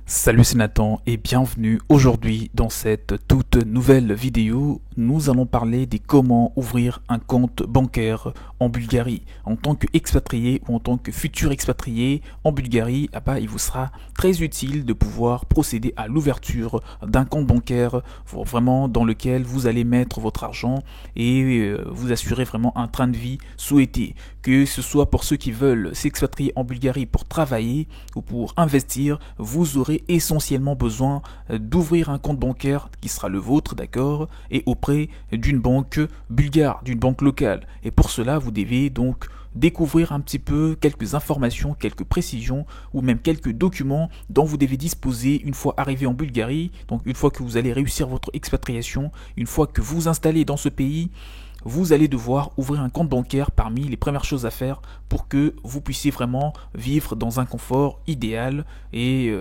Salut, c'est Nathan et bienvenue aujourd'hui dans cette toute nouvelle vidéo. Nous allons parler des comment ouvrir un compte bancaire en Bulgarie. En tant qu'expatrié ou en tant que futur expatrié en Bulgarie, il vous sera très utile de pouvoir procéder à l'ouverture d'un compte bancaire vraiment dans lequel vous allez mettre votre argent et vous assurer vraiment un train de vie souhaité. Que ce soit pour ceux qui veulent s'expatrier en Bulgarie pour travailler ou pour investir, vous aurez essentiellement besoin d'ouvrir un compte bancaire qui sera le vôtre, d'accord, et auprès d'une banque bulgare, d'une banque locale. Et pour cela, vous devez donc découvrir un petit peu quelques informations, quelques précisions ou même quelques documents dont vous devez disposer une fois arrivé en Bulgarie. Donc une fois que vous allez réussir votre expatriation, une fois que vous installez dans ce pays, vous allez devoir ouvrir un compte bancaire parmi les premières choses à faire pour que vous puissiez vraiment vivre dans un confort idéal et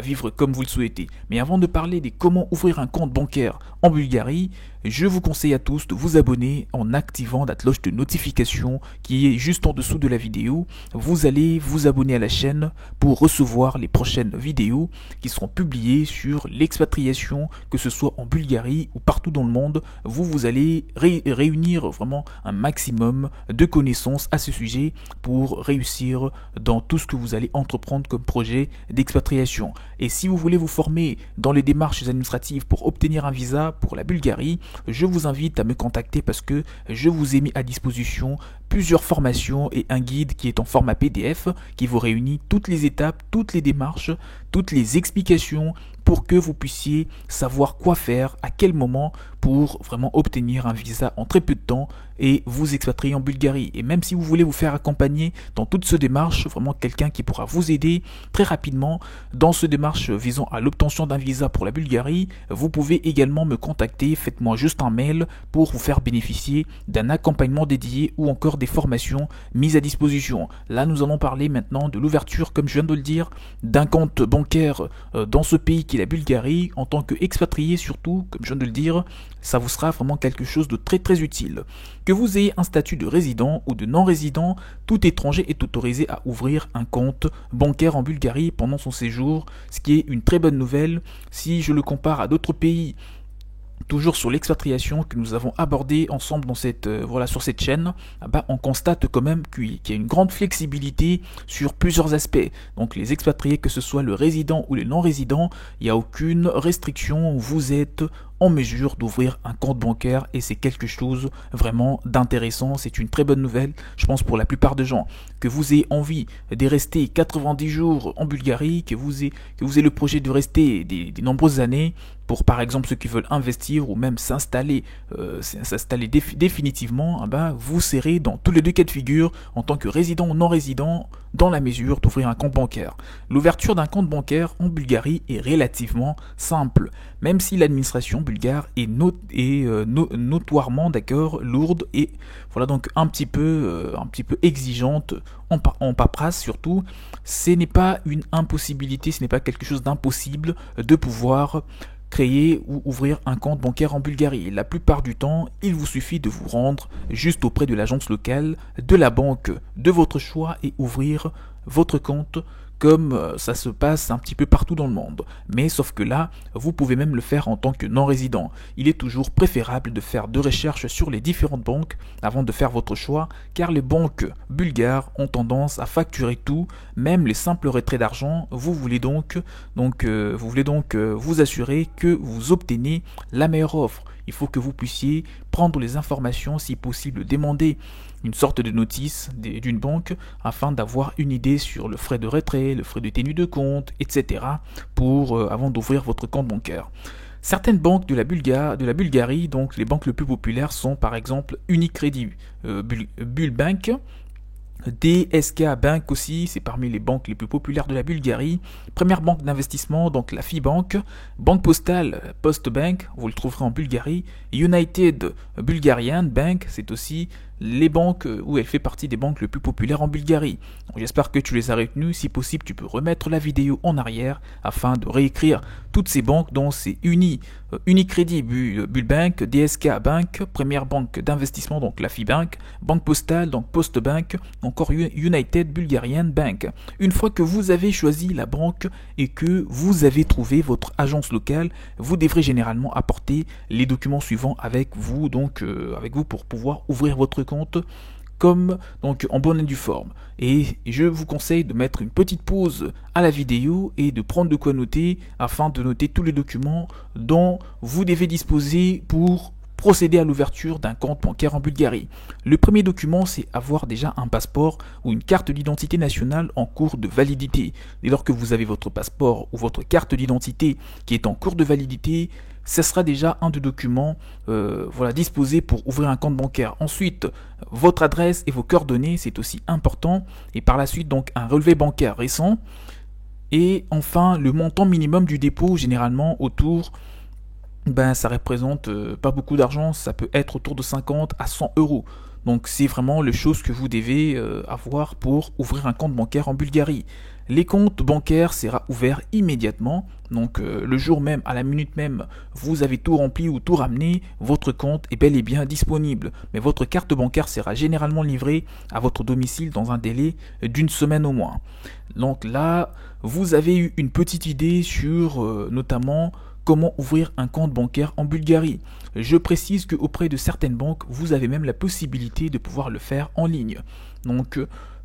vivre comme vous le souhaitez. Mais avant de parler des comment ouvrir un compte bancaire en Bulgarie, je vous conseille à tous de vous abonner en activant la cloche de notification qui est juste en dessous de la vidéo. Vous allez vous abonner à la chaîne pour recevoir les prochaines vidéos qui seront publiées sur l'expatriation, que ce soit en Bulgarie ou partout dans le monde. Vous allez réunir vraiment un maximum de connaissances à ce sujet pour réussir dans tout ce que vous allez entreprendre comme projet d'expatriation. Et si vous voulez vous former dans les démarches administratives pour obtenir un visa pour la Bulgarie, je vous invite à me contacter parce que je vous ai mis à disposition plusieurs formations et un guide qui est en format PDF qui vous réunit toutes les étapes, toutes les démarches, toutes les explications pour que vous puissiez savoir quoi faire, à quel moment pour vraiment obtenir un visa en très peu de temps et vous expatrier en Bulgarie. Et même si vous voulez vous faire accompagner dans toute cette démarche, vraiment quelqu'un qui pourra vous aider très rapidement dans cette démarche visant à l'obtention d'un visa pour la Bulgarie, vous pouvez également me contacter, faites-moi juste un mail pour vous faire bénéficier d'un accompagnement dédié ou encore des formations mises à disposition. Là, nous allons parler maintenant de l'ouverture, comme je viens de le dire, d'un compte bancaire dans ce pays qui est la Bulgarie, en tant qu'expatrié surtout, comme je viens de le dire, ça vous sera vraiment quelque chose de très très utile. Que vous ayez un statut de résident ou de non-résident, tout étranger est autorisé à ouvrir un compte bancaire en Bulgarie pendant son séjour, ce qui est une très bonne nouvelle si je le compare à d'autres pays. Toujours sur l'expatriation que nous avons abordé ensemble dans sur cette chaîne, on constate quand même qu'il y a une grande flexibilité sur plusieurs aspects. Donc les expatriés, que ce soit le résident ou le non-résident, il n'y a aucune restriction, vous êtes en mesure d'ouvrir un compte bancaire et c'est quelque chose vraiment d'intéressant, c'est une très bonne nouvelle, je pense pour la plupart des gens. Que vous ayez envie de rester 90 jours en Bulgarie, que vous ayez le projet de rester des nombreuses années, pour par exemple ceux qui veulent investir ou même s'installer définitivement, vous serez dans tous les deux cas de figure en tant que résident ou non résident dans la mesure d'ouvrir un compte bancaire. L'ouverture d'un compte bancaire en Bulgarie est relativement simple, même si l'administration bulgare est notoirement lourde et donc un petit peu exigeante en paperasse surtout. Ce n'est pas une impossibilité, ce n'est pas quelque chose d'impossible de pouvoir créer ou ouvrir un compte bancaire en Bulgarie. La plupart du temps, il vous suffit de vous rendre juste auprès de l'agence locale, de la banque de votre choix et ouvrir votre compte comme ça se passe un petit peu partout dans le monde. Mais sauf que là, vous pouvez même le faire en tant que non-résident. Il est toujours préférable de faire des recherches sur les différentes banques avant de faire votre choix, car les banques bulgares ont tendance à facturer tout, même les simples retraits d'argent. Vous voulez donc vous assurer que vous obtenez la meilleure offre. Il faut que vous puissiez prendre les informations, si possible demander une sorte de notice d'une banque afin d'avoir une idée sur le frais de retrait, le frais de tenue de compte, etc. avant d'ouvrir votre compte bancaire. Certaines banques de la Bulgarie, donc les banques les plus populaires sont par exemple Unicredit, Bulbank, DSK Bank aussi, c'est parmi les banques les plus populaires de la Bulgarie. Première banque d'investissement, donc la Fibank. Banque postale, Postbank, vous le trouverez en Bulgarie. United Bulgarian Bank, c'est aussi les banques où elle fait partie des banques les plus populaires en Bulgarie. J'espère que tu les as retenues. Si possible, tu peux remettre la vidéo en arrière afin de réécrire toutes ces banques dont c'est Unicredit, Bulbank, DSK Bank, Première Banque d'investissement, donc la FIBank, Banque Postale, donc Postbank, encore United Bulgarian Bank. Une fois que vous avez choisi la banque et que vous avez trouvé votre agence locale, vous devrez généralement apporter les documents suivants avec vous, pour pouvoir ouvrir votre compte comme donc en bonne et due forme. Et je vous conseille de mettre une petite pause à la vidéo et de prendre de quoi noter afin de noter tous les documents dont vous devez disposer pour procéder à l'ouverture d'un compte bancaire en Bulgarie. Le premier document, c'est avoir déjà un passeport ou une carte d'identité nationale en cours de validité. Dès lors que vous avez votre passeport ou votre carte d'identité qui est en cours de validité, ce sera déjà un des documents disposés pour ouvrir un compte bancaire. Ensuite, votre adresse et vos coordonnées, c'est aussi important. Et par la suite, donc un relevé bancaire récent. Et enfin, le montant minimum du dépôt, généralement autour, ça représente pas beaucoup d'argent, ça peut être autour de 50 à 100 euros. Donc c'est vraiment les choses que vous devez avoir pour ouvrir un compte bancaire en Bulgarie. Les comptes bancaires sera ouvert immédiatement, donc le jour même, à la minute même, vous avez tout rempli ou tout ramené, votre compte est bel et bien disponible. Mais votre carte bancaire sera généralement livrée à votre domicile dans un délai d'une semaine au moins. Donc là, vous avez eu une petite idée sur notamment comment ouvrir un compte bancaire en Bulgarie. Je précise qu'auprès de certaines banques, vous avez même la possibilité de pouvoir le faire en ligne. Donc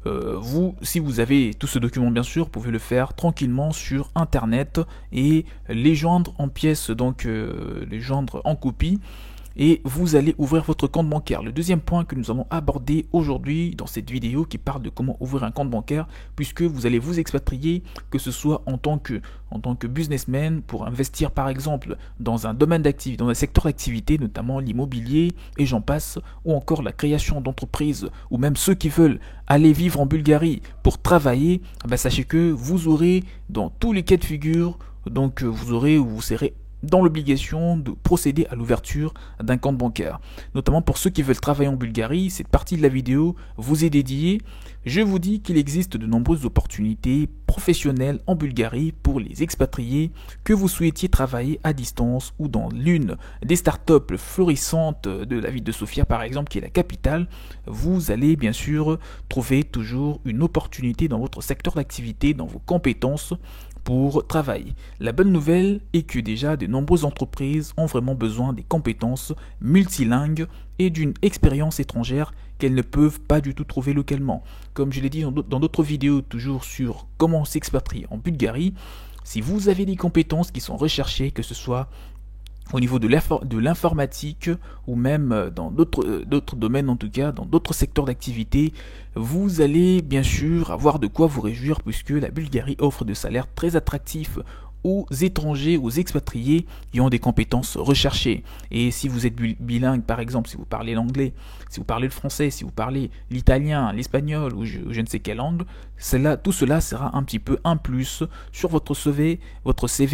vous, si vous avez tout ce document bien sûr, vous pouvez le faire tranquillement sur internet et les joindre en pièces, les joindre en copie. Et vous allez ouvrir votre compte bancaire. Le deuxième point que nous allons aborder aujourd'hui dans cette vidéo qui parle de comment ouvrir un compte bancaire, puisque vous allez vous expatrier, que ce soit en tant que businessman pour investir par exemple dans un domaine d'activité, dans un secteur d'activité, notamment l'immobilier et j'en passe, ou encore la création d'entreprises, ou même ceux qui veulent aller vivre en Bulgarie pour travailler, sachez que vous aurez dans tous les cas de figure, vous serez dans l'obligation de procéder à l'ouverture d'un compte bancaire. Notamment pour ceux qui veulent travailler en Bulgarie, cette partie de la vidéo vous est dédiée. Je vous dis qu'il existe de nombreuses opportunités professionnelles en Bulgarie pour les expatriés, que vous souhaitiez travailler à distance ou dans l'une des startups florissantes de la ville de Sofia par exemple, qui est la capitale. Vous allez bien sûr trouver toujours une opportunité dans votre secteur d'activité, dans vos compétences, pour travailler. La bonne nouvelle est que déjà de nombreuses entreprises ont vraiment besoin des compétences multilingues et d'une expérience étrangère qu'elles ne peuvent pas du tout trouver localement. Comme je l'ai dit dans d'autres vidéos toujours sur comment s'expatrier en Bulgarie, si vous avez des compétences qui sont recherchées, que ce soit au niveau de l'informatique ou même dans d'autres domaines, en tout cas dans d'autres secteurs d'activité, vous allez bien sûr avoir de quoi vous réjouir puisque la Bulgarie offre des salaires très attractifs aux étrangers, aux expatriés qui ont des compétences recherchées. Et si vous êtes bilingue, par exemple, si vous parlez l'anglais, si vous parlez le français, si vous parlez l'italien, l'espagnol ou je ne sais quelle langue, tout cela sera un petit peu un plus sur votre CV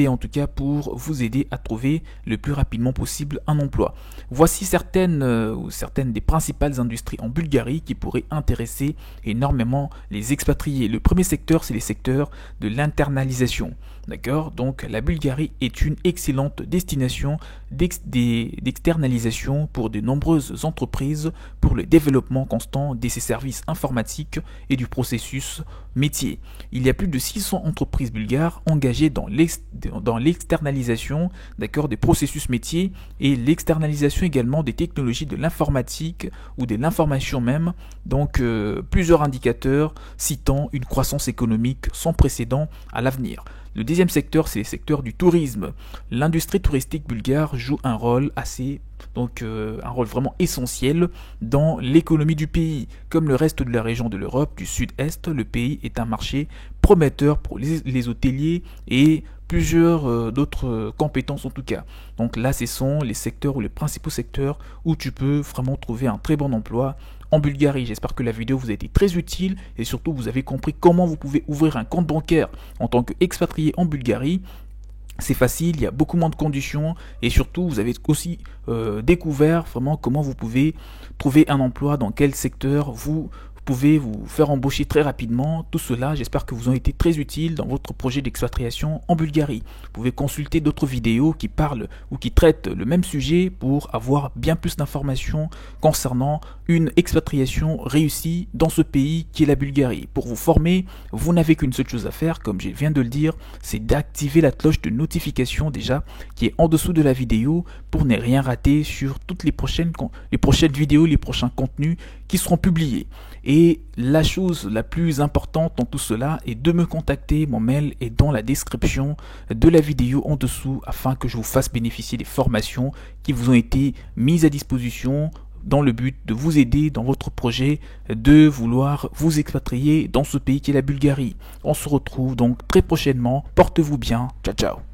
en tout cas, pour vous aider à trouver le plus rapidement possible un emploi. Voici certaines des principales industries en Bulgarie qui pourraient intéresser énormément les expatriés. Le premier secteur, c'est les secteurs de l'internalisation. D'accord? Donc la Bulgarie est une excellente destination d'externalisation pour de nombreuses entreprises pour le développement constant de ses services informatiques et du processus métier. Il y a plus de 600 entreprises bulgares engagées dans l'externalisation, d'accord, des processus métiers et l'externalisation également des technologies de l'informatique ou de l'information même. Donc plusieurs indicateurs citant une croissance économique sans précédent à l'avenir. Le deuxième secteur, c'est le secteur du tourisme. L'industrie touristique bulgare joue un rôle un rôle vraiment essentiel dans l'économie du pays. Comme le reste de la région de l'Europe du Sud-Est, le pays est un marché prometteur pour les hôteliers et plusieurs d'autres compétences en tout cas. Donc là, ce sont les secteurs ou les principaux secteurs où tu peux vraiment trouver un très bon emploi en Bulgarie. J'espère que la vidéo vous a été très utile et surtout vous avez compris comment vous pouvez ouvrir un compte bancaire en tant qu'expatrié en Bulgarie. C'est facile, il y a beaucoup moins de conditions et surtout vous avez aussi découvert vraiment comment vous pouvez trouver un emploi, dans quel secteur vous pouvez vous faire embaucher très rapidement. Tout cela, j'espère que vous ont été très utiles dans votre projet d'expatriation en Bulgarie. Vous pouvez consulter d'autres vidéos qui parlent ou qui traitent le même sujet pour avoir bien plus d'informations concernant une expatriation réussie dans ce pays qui est la Bulgarie. Pour vous former, vous n'avez qu'une seule chose à faire, comme je viens de le dire, c'est d'activer la cloche de notification déjà qui est en dessous de la vidéo pour ne rien rater sur toutes les prochaines vidéos, les prochains contenus qui seront publiés. Et la chose la plus importante dans tout cela est de me contacter. Mon mail est dans la description de la vidéo en dessous afin que je vous fasse bénéficier des formations qui vous ont été mises à disposition dans le but de vous aider dans votre projet de vouloir vous expatrier dans ce pays qui est la Bulgarie. On se retrouve donc très prochainement. Portez-vous bien. Ciao, ciao.